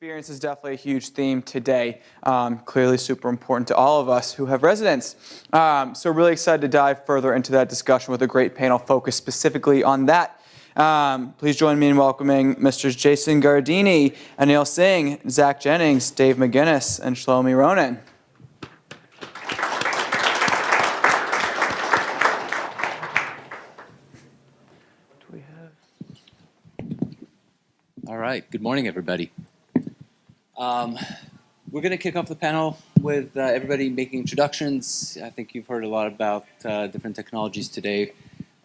experience is definitely a huge theme today. Clearly super important to all of us who have residents. So really excited to dive further into that discussion with a great panel focused specifically on that. Please join me in welcoming Mr. Jason Gardini, Anil Singh, Zach Jennings, Dave McGinnis, and Shlomi Ronen. All right. Good morning, everybody. We're going to kick off the panel with everybody making introductions. I think you've heard a lot about different technologies today.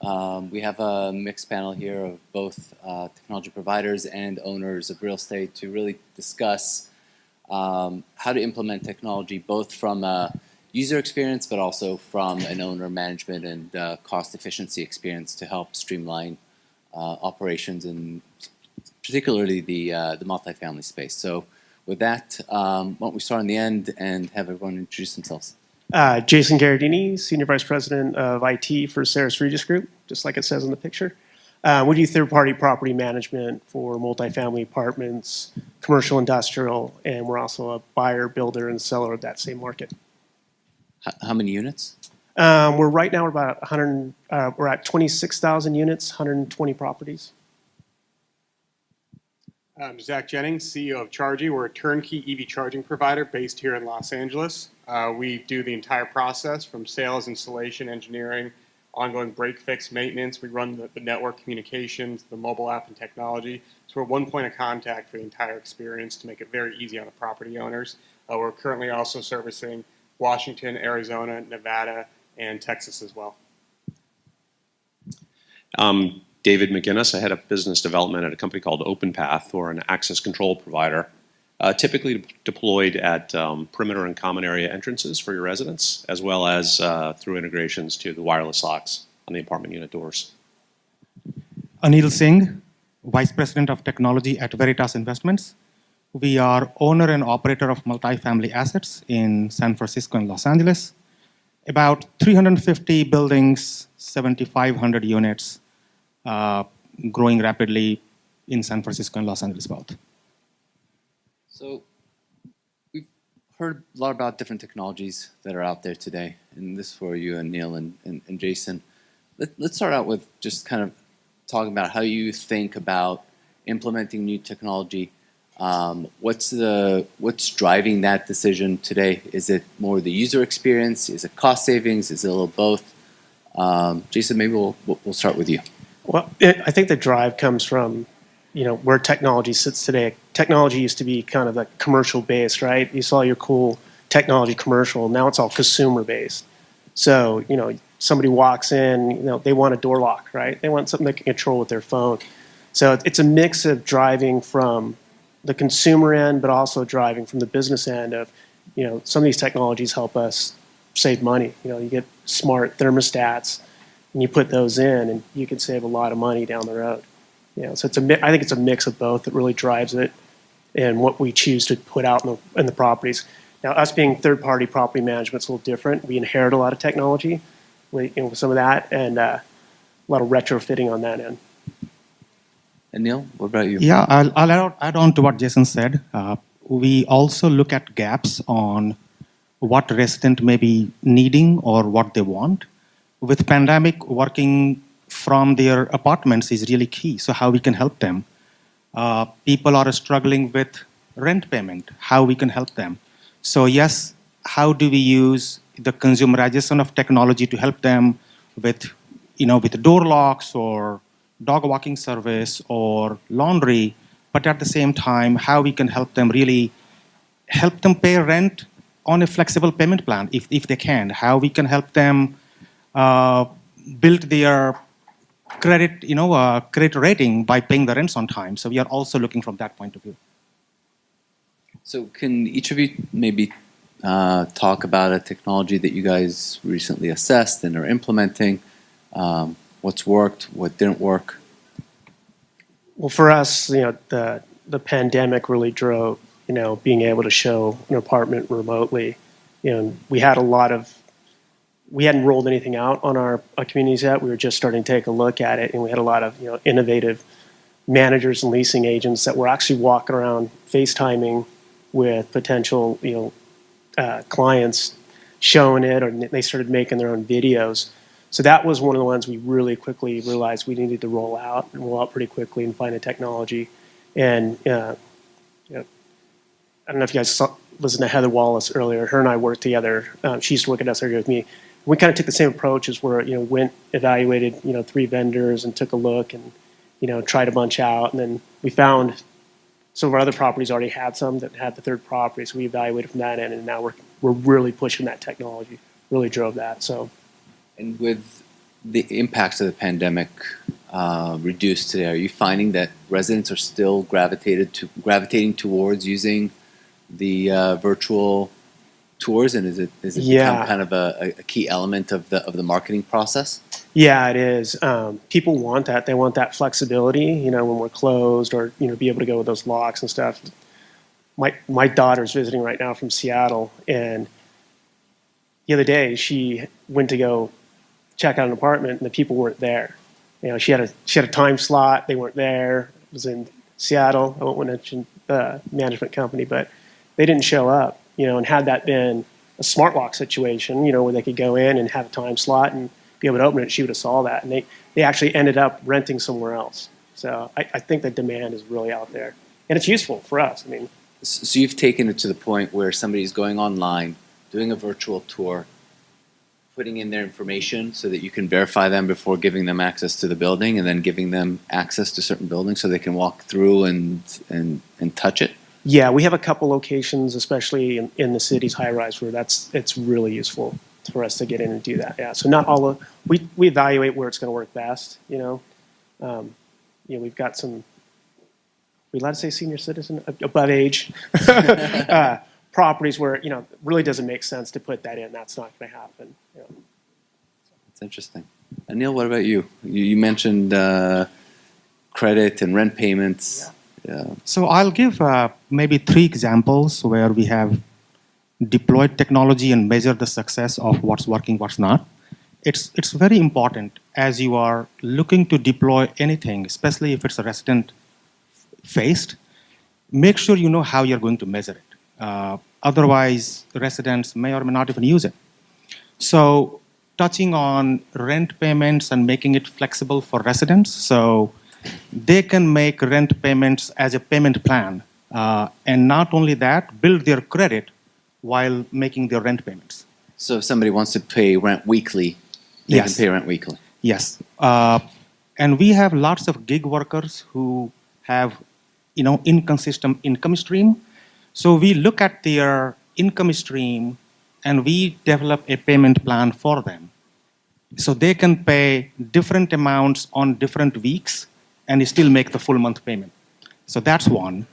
We have a mixed panel here of both technology providers and owners of real estate to really discuss how to implement technology both from a user experience but also from an owner management and cost efficiency experience to help streamline operations and particularly the multifamily space. So with that, why don't we start on the end and have everyone introduce themselves. Jason Gardini, Senior Vice President of IT for Saris Regis Group, just like it says in the picture. We do third-party property management for multifamily apartments, commercial, industrial, and we're also a buyer, builder, and seller of that same market. How many units? Right now we're about 100. We're at 26,000 units, 120 properties. I'm Zach Jennings, CEO of Chargie. We're a turnkey EV charging provider based here in Los Angeles. We do the entire process from sales, installation, engineering, ongoing break fix, maintenance. We run the network communications, the mobile app and technology. So we're one point of contact for the entire experience to make it very easy on the property owners. We're currently also servicing Washington, Arizona, Nevada, and Texas as well. David McGinnis. I head up business development at a company called OpenPath, or an access control provider, typically deployed at perimeter and common area entrances for your residents, as well as through integrations to the wireless locks on the apartment unit doors. Anil Singh, Vice President of Technology at Veritas Investments. We are owner and operator of multifamily assets in San Francisco and Los Angeles. About 350 buildings, 7,500 units. Growing rapidly in San Francisco and Los Angeles both. So we've heard a lot about different technologies that are out there today, and this is for you and Neil and Jason. Let's start out with just kind of talking about how you think about implementing new technology. What's driving that decision today? Is it more the user experience? Is it cost savings? Is it a little both? Jason, maybe we'll start with you. Well, I think the drive comes from, where technology sits today. Technology used to be kind of like commercial based, right? You saw your cool technology commercial. Now it's all consumer based. So, somebody walks in, they want a door lock, right? They want something they can control with their phone. So it's a mix of driving from the consumer end, but also driving from the business end of, some of these technologies help us save money. You get smart thermostats, and you put those in, and you can save a lot of money down the road. So I think it's a mix of both that really drives it, and what we choose to put out in the properties. Now, us being third-party property management is a little different. We inherit a lot of technology, with some of that, and a lot of retrofitting on that end. And Neil, what about you? Yeah, I'll add on to what Jason said. We also look at gaps on what resident may be needing or what they want. With pandemic, working from their apartments is really key. So how we can help them. People are struggling with rent payment, how we can help them. So yes, how do we use the consumerization of technology to help them with, with door locks or dog walking service or laundry, but at the same time, how we can help them really help them pay rent on a flexible payment plan if they can. How we can help them build their credit, credit rating by paying the rents on time. So we are also looking from that point of view. So can each of you maybe talk about a technology that you guys recently assessed and are implementing? What's worked, what didn't work? Well, for us, the pandemic really drove, being able to show an apartment remotely. We hadn't rolled anything out on our communities yet. We were just starting to take a look at it, and we had a lot of innovative managers and leasing agents that were actually walking around FaceTiming with potential, clients, showing it, or they started making their own videos. So that was one of the ones we really quickly realized we needed to roll out pretty quickly and find a technology. And I don't know if you guys listened to Heather Wallace earlier. Her and I worked together. She used to work at SRG with me. We kind of took the same approach as where, went, evaluated, 3 vendors and took a look and, tried a bunch out. And then we found some of our other properties already had some that had the third property. So we evaluated from that end. And now we're really pushing that technology, really drove that. So, And with the impacts of the pandemic reduced today, are you finding that residents are still gravitating towards using the virtual tours, and is it become kind of a key element of the marketing process? Yeah, it is. People want that. They want that flexibility, when we're closed, or be able to go with those locks and stuff. My daughter's visiting right now from Seattle, and the other day she went to go check out an apartment, and the people weren't there. She had a time slot. They weren't there. It was in Seattle. I won't mention the management company, but they didn't show up. And had that been a smart lock situation, where they could go in and have a time slot and be able to open it, she would have saw that. And they actually ended up renting somewhere else. So I think the demand is really out there, and it's useful for us. So you've taken it to the point where somebody's going online, doing a virtual tour, putting in their information so that you can verify them before giving them access to the building, and then giving them access to certain buildings so they can walk through and touch it? Yeah, we have a couple locations, especially in the city's high-rise, where it's really useful for us to get in and do that. Yeah, so not all of we evaluate where it's going to work best. We've got some. We allowed to say senior citizen above age properties where it really doesn't make sense to put that in. That's not going to happen. It's interesting. Anil, what about you? You mentioned credit and rent payments. Yeah. So I'll give maybe 3 examples where we have deployed technology and measured the success of what's working, what's not. It's very important as you are looking to deploy anything, especially if it's a resident-faced, make sure you know how you're going to measure it. Otherwise, residents may or may not even use it. So touching on rent payments and making it flexible for residents, so they can make rent payments as a payment plan. And not only that, build their credit while making their rent payments. So if somebody wants to pay rent weekly, they can pay rent weekly? Yes. And we have lots of gig workers who have inconsistent income stream. So we look at their income stream and we develop a payment plan for them. So they can pay different amounts on different weeks and still make the full month payment. So that's one.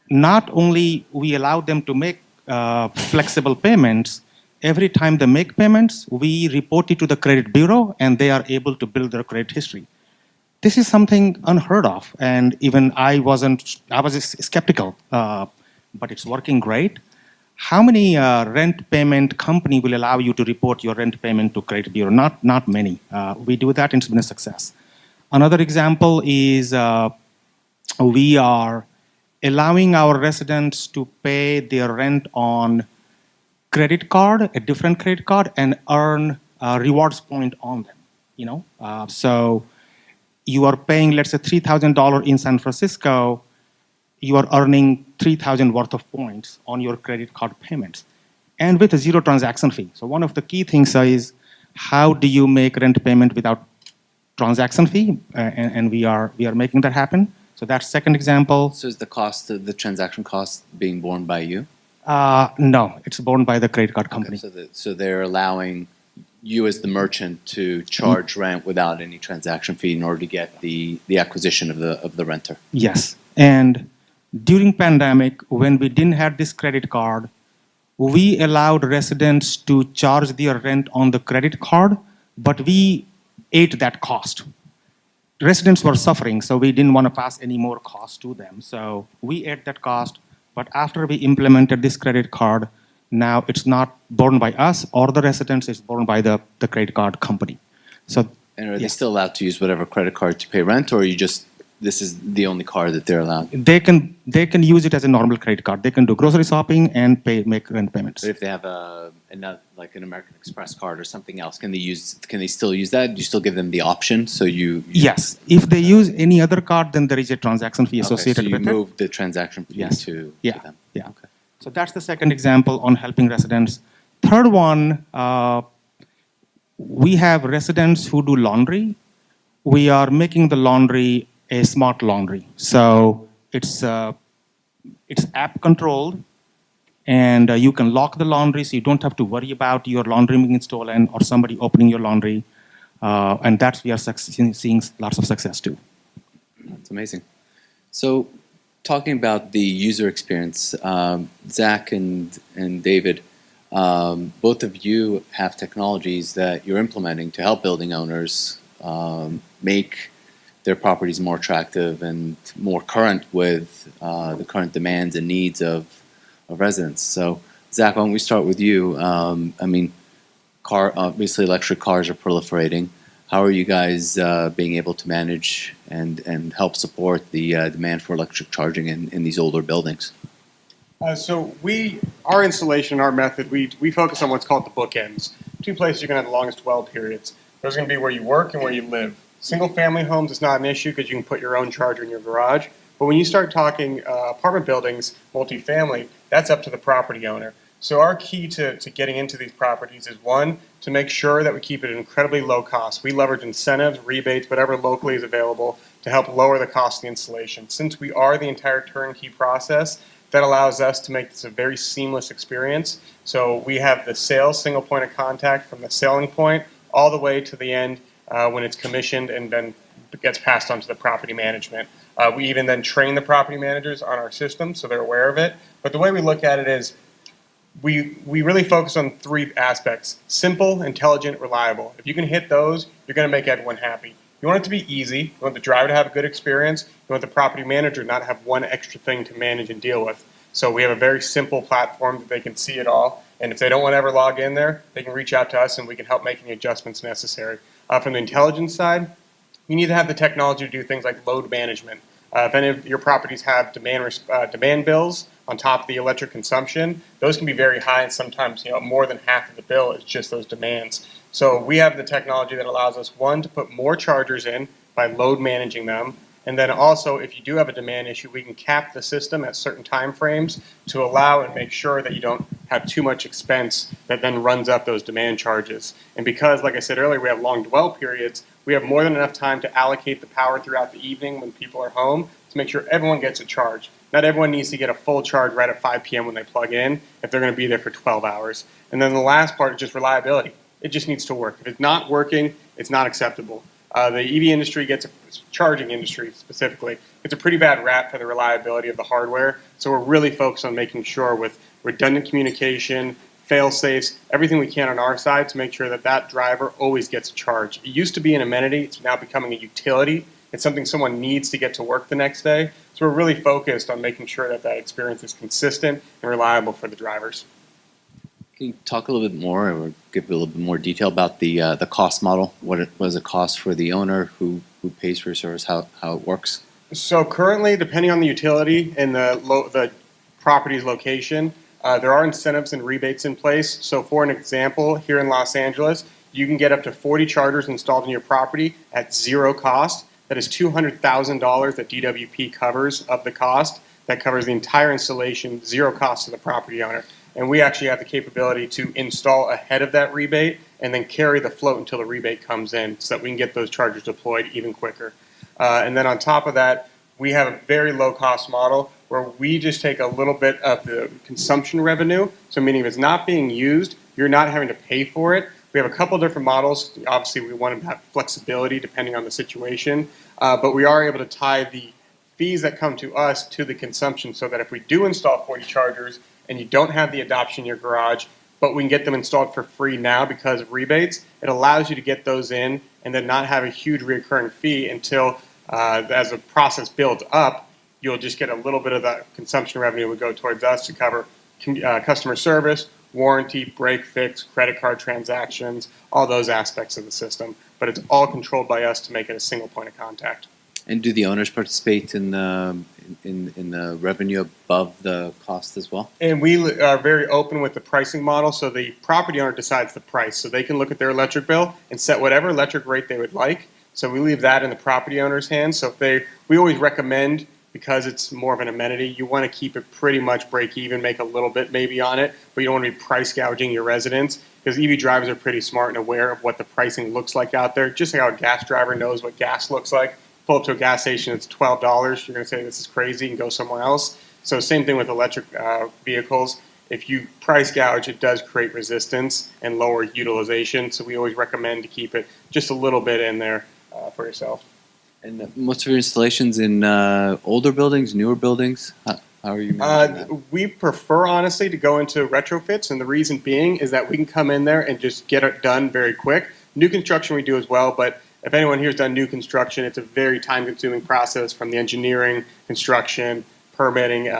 Not only we allow them to make flexible payments, every time they make payments, we report it to the credit bureau and they are able to build their credit history. This is something unheard of, and even I was skeptical, but it's working great. How many rent payment company will allow you to report your rent payment to credit bureau? Not many. We do that, and it's been a success. Another example is we are allowing our residents to pay their rent on credit card, a different credit card, and earn rewards point on them. So you are paying, let's say, $3,000 in San Francisco, you are earning $3,000 worth of points on your credit card payments, and with a 0 transaction fee. So one of the key things is how do you make rent payment without transaction fee, and we are making that happen. So that's second example. So is the transaction cost being borne by you? No, it's borne by the credit card company. Okay, so they're allowing you as the merchant to charge rent without any transaction fee in order to get the acquisition of the renter. Yes, and during pandemic, when we didn't have this credit card, we allowed residents to charge their rent on the credit card, but we ate that cost. Residents were suffering, so we didn't want to pass any more cost to them. So we ate that cost, but after we implemented this credit card, now it's not borne by us or the residents, it's borne by the credit card company. So, and are they still allowed to use whatever credit card to pay rent, or are you just this is the only card that they're allowed. They can use it as a normal credit card. They can do grocery shopping and make rent payments. But if they have another, like an American Express card or something else, can they still use that? Do you still give them the option? So Yes. If they use any other card, then there is a transaction fee associated so you with it. move the transaction fee Yes. to Yeah. them. Yeah. Okay. So that's the second example on helping residents. Third one, we have residents who do laundry. We are making the laundry a smart laundry. So it's app controlled, and you can lock the laundry, so you don't have to worry about your laundry being stolen or somebody opening your laundry. And that's we are seeing lots of success too. That's amazing. So, talking about the user experience, Zach and David, both of you have technologies that you're implementing to help building owners make their properties more attractive and more current with the current demands and needs of residents. So, Zach, why don't we start with you? I mean, obviously electric cars are proliferating. How are you guys being able to manage and help support the demand for electric charging in these older buildings? So our installation, our method, we focus on what's called the bookends. Two places you're going to have the longest dwell periods. Those are going to be where you work and where you live. Single family homes is not an issue because you can put your own charger in your garage. But when you start talking apartment buildings, multifamily, that's up to the property owner. So our key to getting into these properties is, one, to make sure that we keep it at incredibly low cost. We leverage incentives, rebates, whatever locally is available to help lower the cost of the installation. Since we are the entire turnkey process, that allows us to make this a very seamless experience. So we have the sales single point of contact from the selling point all the way to the end when it's commissioned and then gets passed on to the property management. We even then train the property managers on our system so they're aware of it. But the way we look at it is we really focus on three aspects: simple, intelligent, reliable. If you can hit those, you're going to make everyone happy. You want it to be easy. You want the driver to have a good experience. You want the property manager not have one extra thing to manage and deal with. So we have a very simple platform that they can see it all. And if they don't want to ever log in there, they can reach out to us and we can help make any adjustments necessary. From the intelligence side, you need to have the technology to do things like load management. If any of your properties have demand bills on top of the electric consumption, those can be very high, and sometimes more than half of the bill is just those demands. So we have the technology that allows us, one, to put more chargers in by load managing them, and then also if you do have a demand issue, we can cap the system at certain time frames to allow and make sure that you don't have too much expense that then runs up those demand charges. And because, like I said earlier, we have long dwell periods, we have more than enough time to allocate the power throughout the evening when people are home to make sure everyone gets a charge. Not everyone needs to get a full charge right at 5 p.m. when they plug in if they're going to be there for 12 hours. And then the last part is just reliability. It just needs to work. If it's not working, it's not acceptable. The EV industry charging industry specifically, it's a pretty bad rap for the reliability of the hardware. So we're really focused on making sure with redundant communication, fail-safes, everything we can on our side to make sure that that driver always gets a charge. It used to be an amenity. It's now becoming a utility. It's something someone needs to get to work the next day. So we're really focused on making sure that that experience is consistent and reliable for the drivers. Can you talk a little bit more or give a little bit more detail about the cost model? What does it cost for the owner? Who pays for your service? How it works? So currently, depending on the utility and the property's location, there are incentives and rebates in place. So for an example, here in Los Angeles, you can get up to 40 chargers installed in your property at zero cost. That is $200,000 that DWP covers of the cost. That covers the entire installation, zero cost to the property owner. And we actually have the capability to install ahead of that rebate and then carry the float until the rebate comes in so that we can get those chargers deployed even quicker. And then on top of that, we have a very low-cost model where we just take a little bit of the consumption revenue. So meaning if it's not being used, you're not having to pay for it. We have a couple different models. Obviously, we want to have flexibility depending on the situation. But we are able to tie the fees that come to us to the consumption so that if we do install 40 chargers, and you don't have the adoption in your garage, but we can get them installed for free now because of rebates, it allows you to get those in and then not have a huge recurring fee until, as the process builds up, you'll just get a little bit of that consumption revenue would go towards us to cover customer service, warranty, break fix, credit card transactions, all those aspects of the system. But it's all controlled by us to make it a single point of contact. And do the owners participate in the revenue above the cost as well? And we are very open with the pricing model, so the property owner decides the price. So they can look at their electric bill and set whatever electric rate they would like. So we leave that in the property owner's hands. So we always recommend, because it's more of an amenity, you want to keep it pretty much break even, make a little bit maybe on it, but you don't want to be price gouging your residents, because EV drivers are pretty smart and aware of what the pricing looks like out there. Just like how a gas driver knows what gas looks like. Pull up to a gas station, it's $12. You're going to say this is crazy and go somewhere else. So same thing with electric vehicles. If you price gouge, it does create resistance and lower utilization. So we always recommend to keep it just a little bit in there for yourself. And most of your installations in older buildings, newer buildings? How are you managing that? We prefer, honestly, to go into retrofits, and the reason being is that we can come in there and just get it done very quick. New construction we do as well, but if anyone here has done new construction, it's a very time-consuming process, from the engineering, construction, permitting,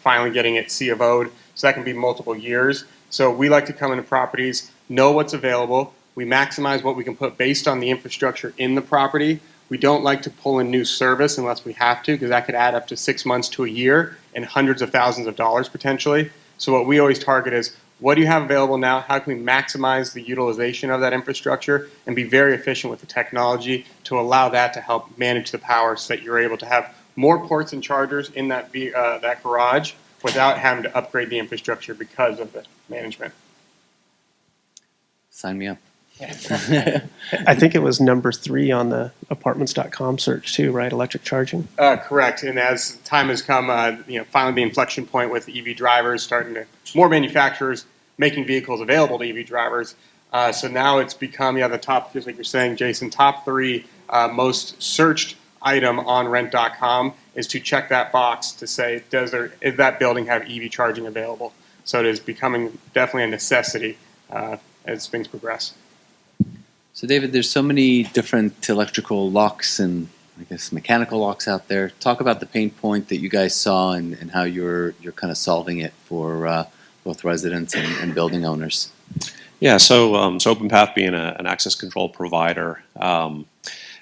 finally getting it C of O'd. So that can be multiple years. So we like to come into properties, know what's available. We maximize what we can put based on the infrastructure in the property. We don't like to pull in new service unless we have to, because that could add up to 6 months to a year and hundreds of thousands of dollars potentially. So what we always target is, what do you have available now? How can we maximize the utilization of that infrastructure and be very efficient with the technology to allow that to help manage the power, so that you're able to have more ports and chargers in that garage without having to upgrade the infrastructure because of the management. Sign me up. I think it was number 3 on the apartments.com search too, right? Electric charging. Correct. And as time has come, finally the inflection point with EV drivers more manufacturers making vehicles available to EV drivers. So now it's become, the top, just like you're saying, Jason, top 3 most searched item on rent.com is to check that box to say, does that building have EV charging available? So it is becoming definitely a necessity as things progress. So David, there's so many different electrical locks and I guess mechanical locks out there. Talk about the pain point that you guys saw and how you're kind of solving it for both residents and building owners. Yeah, so OpenPath being an access control provider,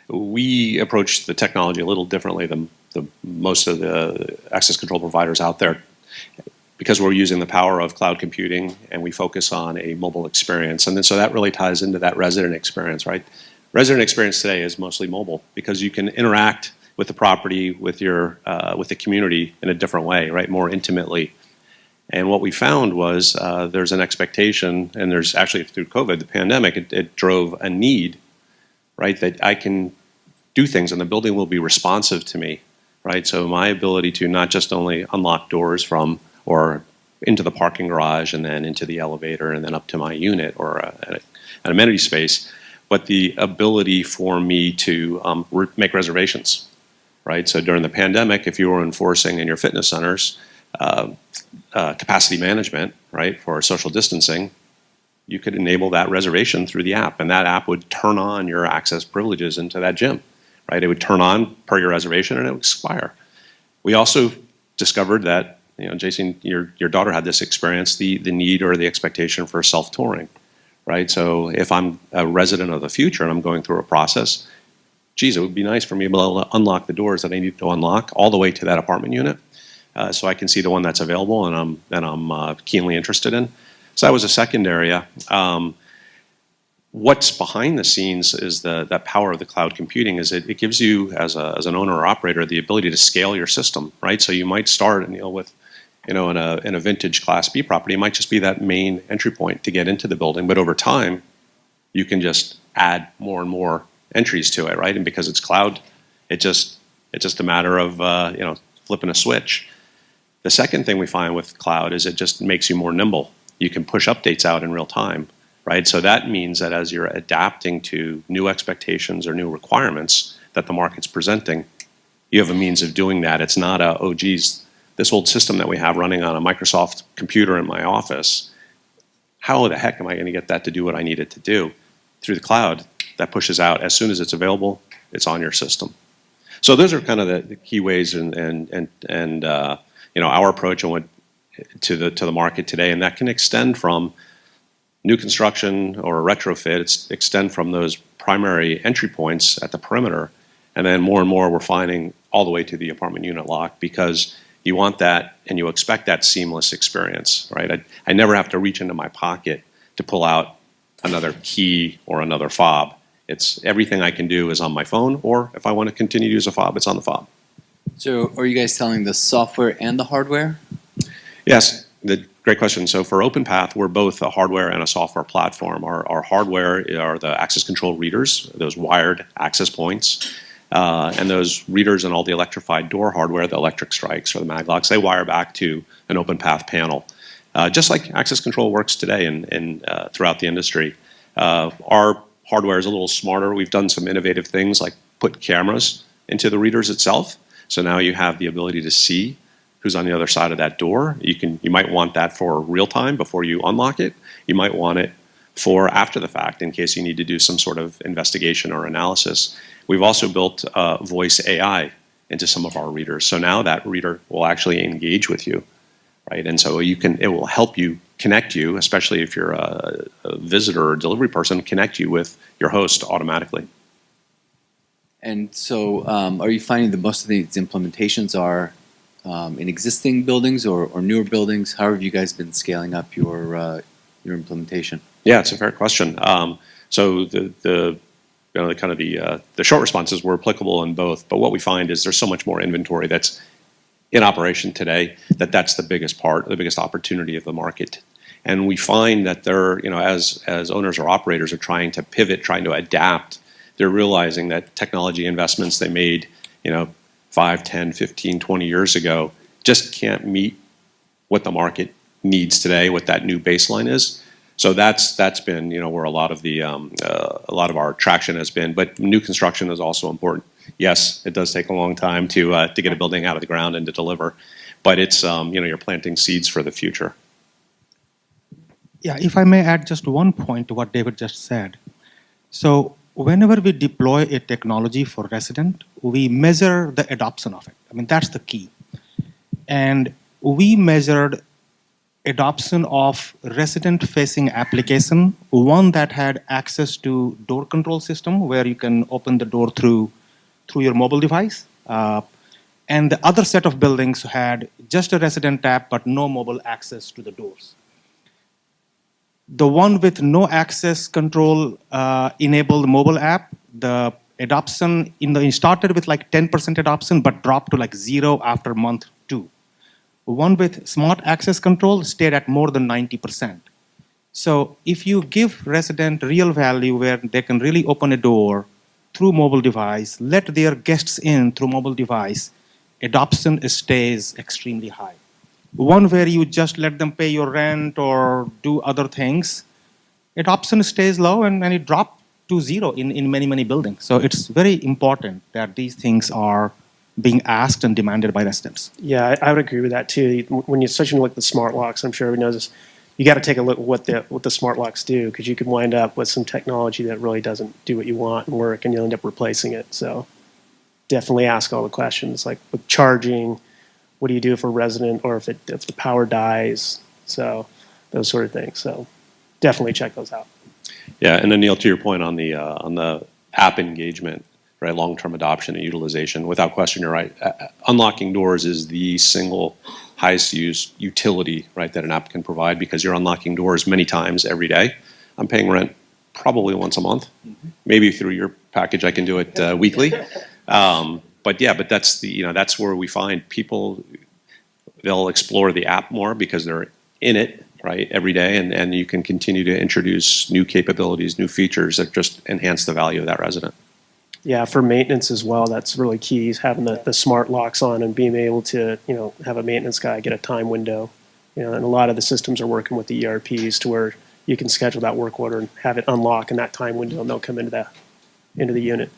we approach the technology a little differently than most of the access control providers out there, because we're using the power of cloud computing and we focus on a mobile experience. And then so that really ties into that resident experience, right? Resident experience today is mostly mobile, because you can interact with the property, with the community in a different way, right? More intimately. And what we found was there's an expectation, and there's actually through COVID, the pandemic, it drove a need, right? That I can do things and the building will be responsive to me, right? So my ability to not just only unlock doors from or into the parking garage and then into the elevator and then up to my unit or an amenity space, but the ability for me to make reservations, right? So during the pandemic, if you were enforcing in your fitness centers capacity management, right, for social distancing, you could enable that reservation through the app, and that app would turn on your access privileges into that gym, right? It would turn on per your reservation and it would expire. We also discovered that, Jason, your daughter had this experience, the need or the expectation for self-touring, right? So if I'm a resident of the future and I'm going through a process, geez, it would be nice for me to be able to unlock the doors that I need to unlock all the way to that apartment unit, so I can see the one that's available and I'm keenly interested in. So that was a second area. What's behind the scenes is that power of the cloud computing is it gives you as an owner or operator the ability to scale your system, right? So you might start with in a vintage Class B property, it might just be that main entry point to get into the building, but over time you can just add more and more entries to it, right? And because it's cloud, it's just a matter of flipping a switch. The second thing we find with cloud is it just makes you more nimble. You can push updates out in real time, right? So that means that as you're adapting to new expectations or new requirements that the market's presenting, you have a means of doing that. It's not oh geez, this old system that we have running on a Microsoft computer in my office, how the heck am I going to get that to do what I need it to do? Through the cloud, that pushes out as soon as it's available, it's on your system. So those are kind of the key ways and our approach to the market today, and that can extend from new construction or a retrofit. It's extend from those primary entry points at the perimeter, And then more and more we're finding all the way to the apartment unit lock, because you want that and you expect that seamless experience, right? I never have to reach into my pocket to pull out another key or another fob. It's everything I can do is on my phone, or if I want to continue to use a fob, it's on the fob. So are you guys selling the software and the hardware? Yes, great question. So for OpenPath, we're both a hardware and a software platform. Our hardware are the access control readers, those wired access points, and those readers and all the electrified door hardware, the electric strikes or the mag locks, they wire back to an OpenPath panel. Just like access control works today throughout the industry. Our hardware is a little smarter. We've done some innovative things like put cameras into the readers itself. So now you have the ability to see who's on the other side of that door. You might want that for real time before you unlock it. You might want it for after the fact in case you need to do some sort of investigation or analysis. We've also built voice AI into some of our readers. So now that reader will actually engage with you, right? And so it will help you, connect you, especially if you're a visitor or delivery person, connect you with your host automatically. And so are you finding that most of these implementations are in existing buildings or newer buildings? How have you guys been scaling up your implementation? Yeah, it's a fair question. So the short response is we're applicable in both, but what we find is there's so much more inventory that's in operation today that's the biggest opportunity of the market. And we find that as owners or operators are trying to pivot, trying to adapt, they're realizing that technology investments they made, 5, 10, 15, 20 years ago just can't meet what the market needs today, what that new baseline is. So that's been where a lot of our traction has been. But new construction is also important. Yes, it does take a long time to get a building out of the ground and to deliver, but it's you're planting seeds for the future. Yeah, if I may add just one point to what David just said. So whenever we deploy a technology for resident, we measure the adoption of it. I mean, that's the key. And we measured adoption of resident-facing application, one that had access to door control system, where you can open the door through your mobile device. And the other set of buildings had just a resident app, but no mobile access to the doors. The one with no access control enabled mobile app, the adoption started with like 10% adoption, but dropped to like 0 after month 2. One with smart access control stayed at more than 90%. So if you give resident real value where they can really open a door through mobile device, let their guests in through mobile device, adoption stays extremely high. One where you just let them pay your rent or do other things, adoption stays low and it dropped to 0 in many, many buildings. So it's very important that these things are being asked and demanded by residents. Yeah, I would agree with that too. When you especially look at the smart locks, I'm sure everyone knows this, you got to take a look at what the smart locks do, because you can wind up with some technology that really doesn't do what you want and work, and you'll end up replacing it. So definitely ask all the questions, like with charging, what do you do for a resident, or if the power dies, so those sort of things. So definitely check those out. Yeah, and then Neil, to your point on the app engagement, right, long-term adoption and utilization, without question, you're right. Unlocking doors is the single highest use utility, right, that an app can provide, because you're unlocking doors many times every day. I'm paying rent probably once a month. Maybe through your package I can do it weekly. But that's where we find people, they'll explore the app more because they're in it, right, every day, and you can continue to introduce new capabilities, new features that just enhance the value of that resident. Yeah, for maintenance as well, that's really key, is having the smart locks on and being able to, have a maintenance guy get a time window. And a lot of the systems are working with the ERPs to where you can schedule that work order and have it unlock in that time window, and they'll come into the unit.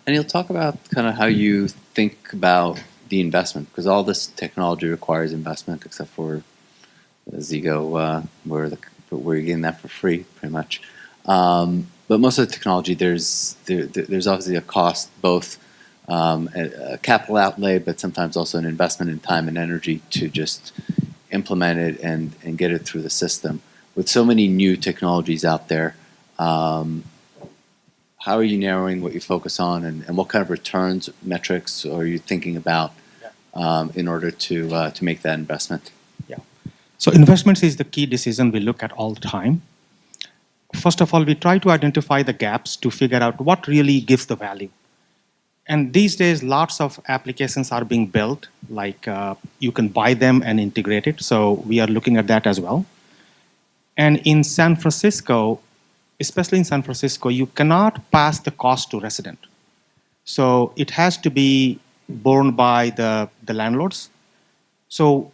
And you'll talk about kind of how you think about the investment, because all this technology requires investment, except for Zego, where you're getting that for free, pretty much. But most of the technology, there's obviously a cost, both a capital outlay, but sometimes also an investment in time and energy to just implement it and get it through the system. With so many new technologies out there, how are you narrowing what you focus on, and what kind of returns metrics are you thinking about in order to make that investment? Yeah. So investments is the key decision we look at all the time. First of all, we try to identify the gaps to figure out what really gives the value. And these days, lots of applications are being built, like you can buy them and integrate it. So we are looking at that as well. And in San Francisco, especially in San Francisco, you cannot pass the cost to resident. So it has to be borne by the landlords. So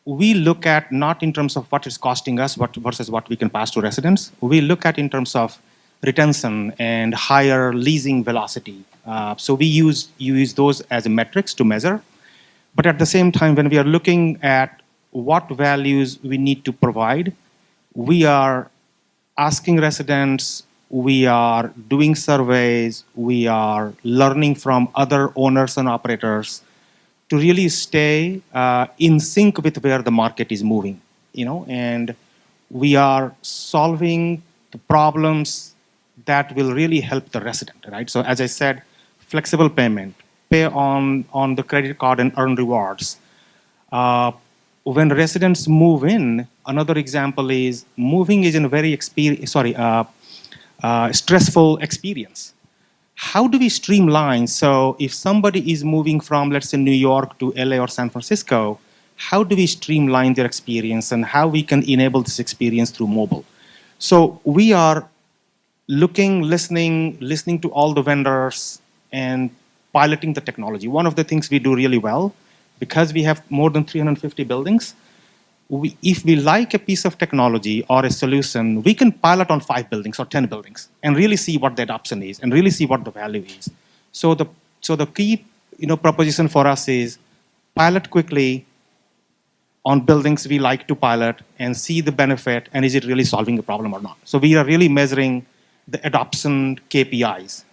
we look at not in terms of what it's costing us versus what we can pass to residents. We look at in terms of retention and higher leasing velocity. So we use those as metrics to measure. But at the same time, when we are looking at what values we need to provide, we are asking residents, we are doing surveys, we are learning from other owners and operators to really stay in sync with where the market is moving, and we are solving the problems that will really help the resident, right? So as I said, flexible payment, pay on the credit card and earn rewards. When residents move in, another example is moving is a very stressful experience. How do we streamline? So if somebody is moving from, let's say, New York to LA or San Francisco, how do we streamline their experience and how we can enable this experience through mobile? So we are listening to all the vendors and piloting the technology. One of the things we do really well, because we have more than 350 buildings, if we like a piece of technology or a solution, we can pilot on 5 buildings or 10 buildings and really see what the adoption is and really see what the value is. So the key proposition for us is pilot quickly on buildings we like to pilot and see the benefit, and is it really solving the problem or not. So we are really measuring the adoption KPIs.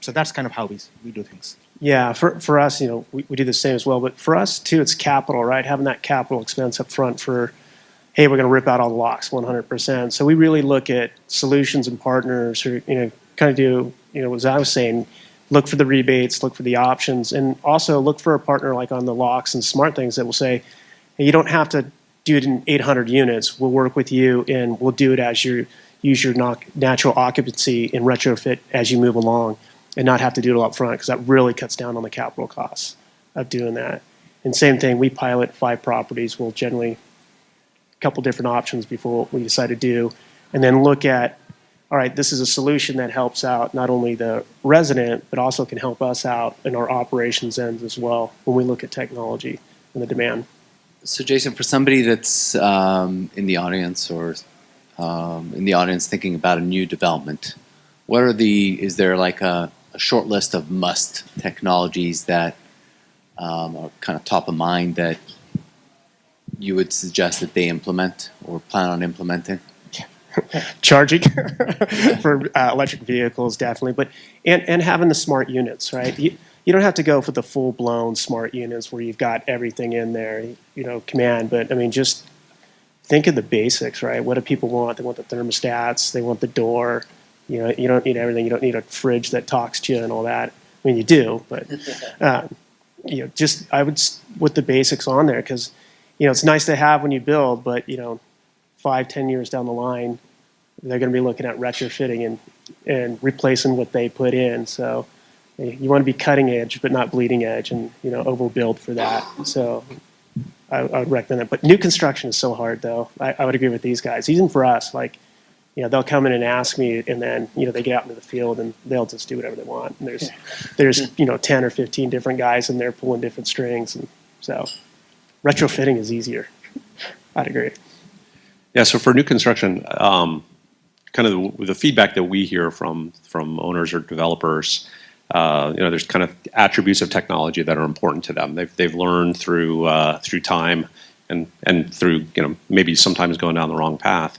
So that's kind of how we do things. Yeah, for us, we do the same as well. But for us, too, it's capital, right? Having that capital expense up front for, hey, we're going to rip out all the locks 100%. So we really look at solutions and partners who, kind of do, as I was saying, look for the rebates, look for the options, and also look for a partner like on the locks and smart things that will say, hey, you don't have to do it in 800 units. We'll work with you, and we'll do it as you use your natural occupancy and retrofit as you move along, and not have to do it all up front, because that really cuts down on the capital costs of doing that. And same thing, we pilot 5 properties. We'll generally a couple different options before what we decide to do, and then look at, all right, this is a solution that helps out not only the resident, but also can help us out in our operations ends as well when we look at technology and the demand. So Jason, for somebody that's in the audience or thinking about a new development, is there like a short list of must technologies that are kind of top of mind that you would suggest that they implement or plan on implementing? Charging for electric vehicles, definitely, but and having the smart units, right? You don't have to go for the full-blown smart units where you've got everything in there, command. But I mean, just think of the basics, right? What do people want? They want the thermostats. They want the door. You don't need everything. You don't need a fridge that talks to you and all that. I mean, you do, but just I would with the basics on there, because it's nice to have when you build, but 5-10 years down the line, they're going to be looking at retrofitting and replacing what they put in. So you want to be cutting edge, but not bleeding edge, and overbuild for that. So I would recommend that. But new construction is so hard, though. I would agree with these guys. Even for us, they'll come in and ask me, and then they get out into the field and they'll just do whatever they want. And there's 10 or 15 different guys in there pulling different strings, and so retrofitting is easier. I'd agree. Yeah. So for new construction, kind of the feedback that we hear from owners or developers, there's kind of attributes of technology that are important to them. They've learned through time and through maybe sometimes going down the wrong path.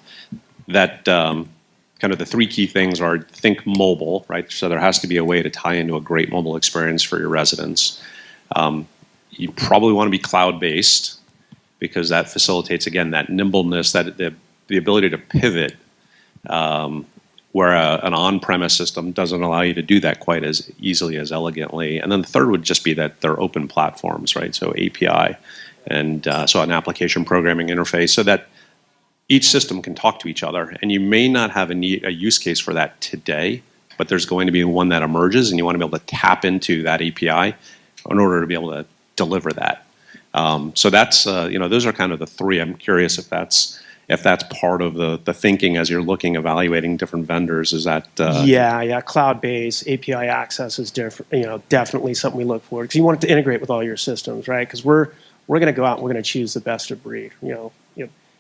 That kind of the 3 key things are: think mobile, right? So there has to be a way to tie into a great mobile experience for your residents. You probably want to be cloud-based, because that facilitates, again, that nimbleness, that the ability to pivot where an on-premise system doesn't allow you to do that quite as easily, as elegantly. And then the third would just be that they're open platforms, right? So API, and so an application programming interface, so that each system can talk to each other. And you may not have a use case for that today, but there's going to be one that emerges, and you want to be able to tap into that API in order to be able to deliver that. So that's, those are kind of the three. I'm curious if that's part of the thinking as you're evaluating different vendors. Is that? Yeah. Cloud-based API access is different. Definitely something we look for, because you want it to integrate with all your systems, right? Because we're going to go out and we're going to choose the best of breed.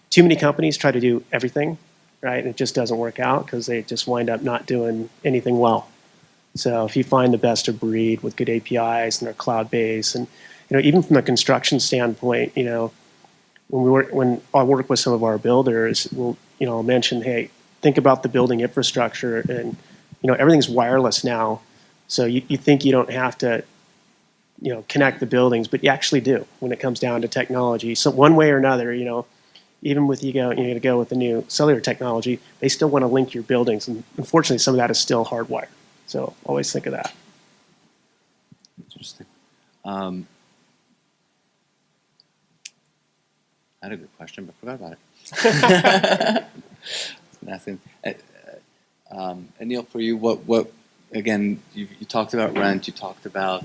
Too many companies try to do everything, right? And it just doesn't work out because they just wind up not doing anything well. So if you find the best of breed with good APIs and they're cloud-based, and even from a construction standpoint, when I work with some of our builders, I'll mention, hey, think about the building infrastructure, and everything's wireless now, so you think you don't have to connect the buildings, but you actually do when it comes down to technology. So one way or another, even with you're going to go with the new cellular technology, they still want to link your buildings, and unfortunately, some of that is still hardwired. So always think of that. Interesting. I had a good question, but forgot about it. Nothing. And Neil, for you, what again? You talked about rent. You talked about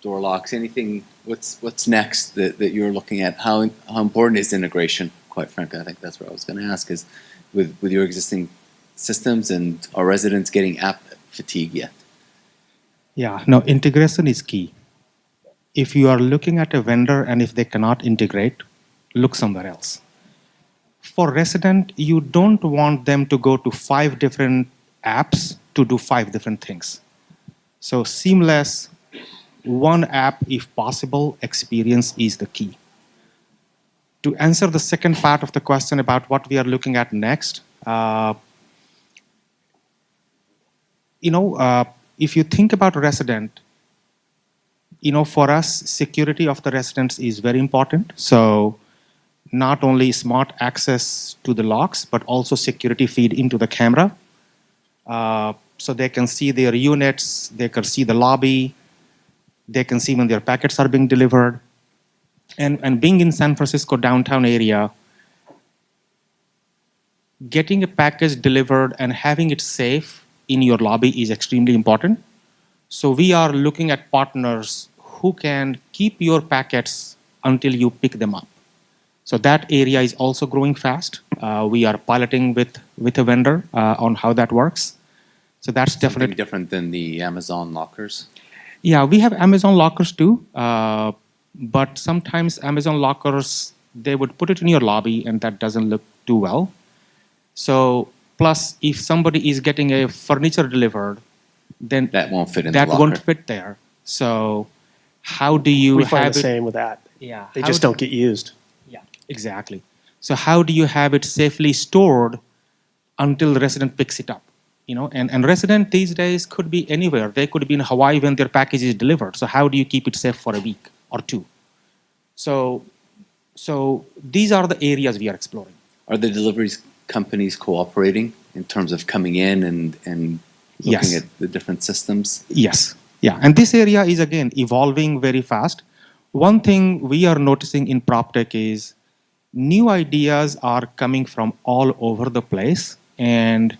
door locks. Anything? What's next that you're looking at? How important is integration? Quite frankly, I think that's what I was going to ask. Is with your existing systems, and are residents getting app fatigue yet? Yeah, no, integration is key. If you are looking at a vendor and if they cannot integrate, look somewhere else. For resident, you don't want them to go to 5 different apps to do 5 different things. So seamless, one app, if possible, experience is the key. To answer the second part of the question about what we are looking at next, if you think about resident, for us, security of the residents is very important. So not only smart access to the locks, but also security feed into the camera. So they can see their units, they can see the lobby, they can see when their packets are being delivered. And being in San Francisco downtown area, getting a package delivered and having it safe in your lobby is extremely important. So we are looking at partners who can keep your packets until you pick them up. So that area is also growing fast. We are piloting with a vendor on how that works. So that's definitely different than the Amazon lockers. Yeah, we have Amazon lockers too, but sometimes Amazon lockers, they would put it in your lobby and that doesn't look too well. So plus, if somebody is getting a furniture delivered, then that won't fit in that the locker. won't fit there. So how do you We have find the it? same with that. Yeah, They just don't get used. Yeah, exactly. So how do you have it safely stored until the resident picks it up? And resident these days could be anywhere. They could be in Hawaii when their package is delivered. So how do you keep it safe for a week or 2? So these are the areas we are exploring. Are the deliveries companies cooperating in terms of coming in and looking Yes. at the different systems? Yes. Yeah. And this area is, again, evolving very fast. One thing we are noticing in PropTech is new ideas are coming from all over the place. And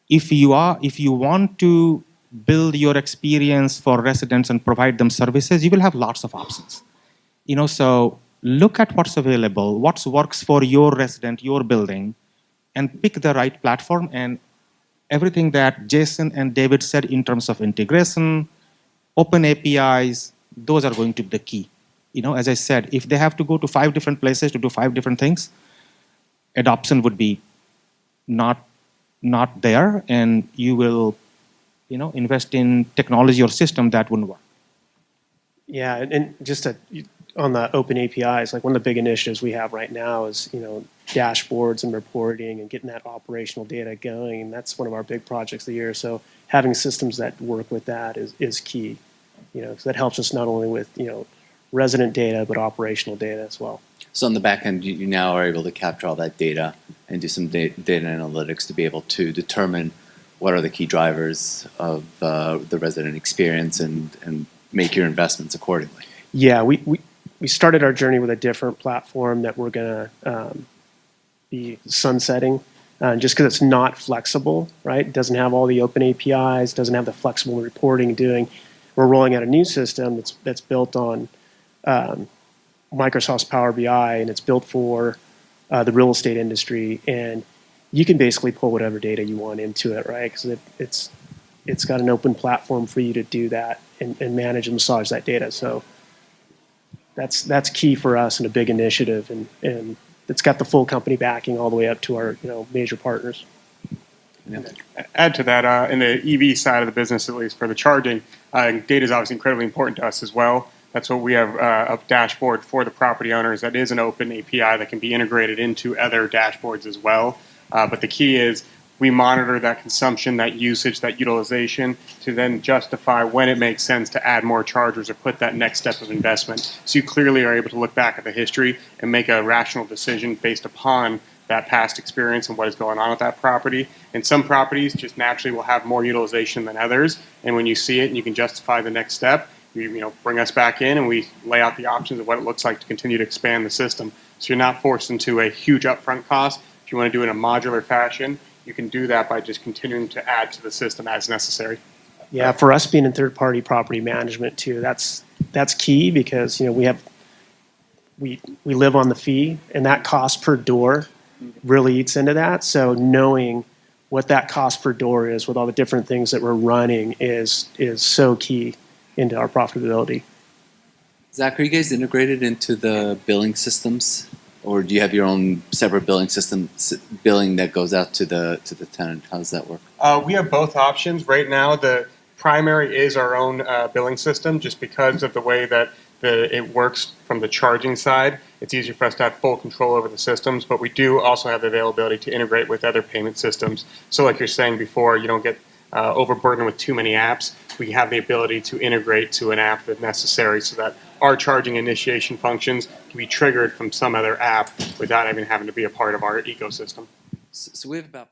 if you want to build your experience for residents and provide them services, you will have lots of options. So look at what's available, what works for your resident, your building, and pick the right platform. And everything that Jason and David said in terms of integration, open APIs, those are going to be the key. As I said, if they have to go to 5 different places to do 5 different things, adoption would be not there, and you will, invest in technology or system that wouldn't work. Yeah, and just on the open APIs, like one of the big initiatives we have right now is, dashboards and reporting and getting that operational data going. And that's one of our big projects of the year. So having systems that work with that is key. So that helps us not only with, resident data, but operational data as well. So on the back end, you now are able to capture all that data and do some data analytics to be able to determine what are the key drivers of the resident experience and make your investments accordingly. Yeah, we started our journey with a different platform that we're going to be sunsetting, just because it's not flexible, right? It doesn't have all the open APIs, doesn't have the flexible reporting doing. We're rolling out a new system that's built on Microsoft's Power BI, and it's built for the real estate industry. And you can basically pull whatever data you want into it, right? Because it's got an open platform for you to do that and manage and massage that data. So that's key for us and a big initiative, and it's got the full company backing all the way up to our major partners. Add to that, in the EV side of the business, at least for the charging, data is obviously incredibly important to us as well. That's what we have a dashboard for the property owners that is an open API that can be integrated into other dashboards as well. But the key is we monitor that consumption, that usage, that utilization to then justify when it makes sense to add more chargers or put that next step of investment. So you clearly are able to look back at the history and make a rational decision based upon that past experience and what is going on with that property. And some properties just naturally will have more utilization than others. And when you see it and you can justify the next step, you bring us back in and we lay out the options of what it looks like to continue to expand the system. So you're not forced into a huge upfront cost. If you want to do it in a modular fashion, you can do that by just continuing to add to the system as necessary. Yeah, for us being in third-party property management too, that's key because we live on the fee, and that cost per door really eats into that. So knowing what that cost per door is with all the different things that we're running is so key into our profitability. Zach, are you guys integrated into the billing systems, or do you have your own separate billing system, billing that goes out to the tenant? How does that work? We have both options. Right now, the primary is our own billing system, just because of the way that it works from the charging side. It's easier for us to have full control over the systems, but we do also have the availability to integrate with other payment systems. So like you're saying before, you don't get overburdened with too many apps. We have the ability to integrate to an app if necessary so that our charging initiation functions can be triggered from some other app without even having to be a part of our ecosystem. So we have about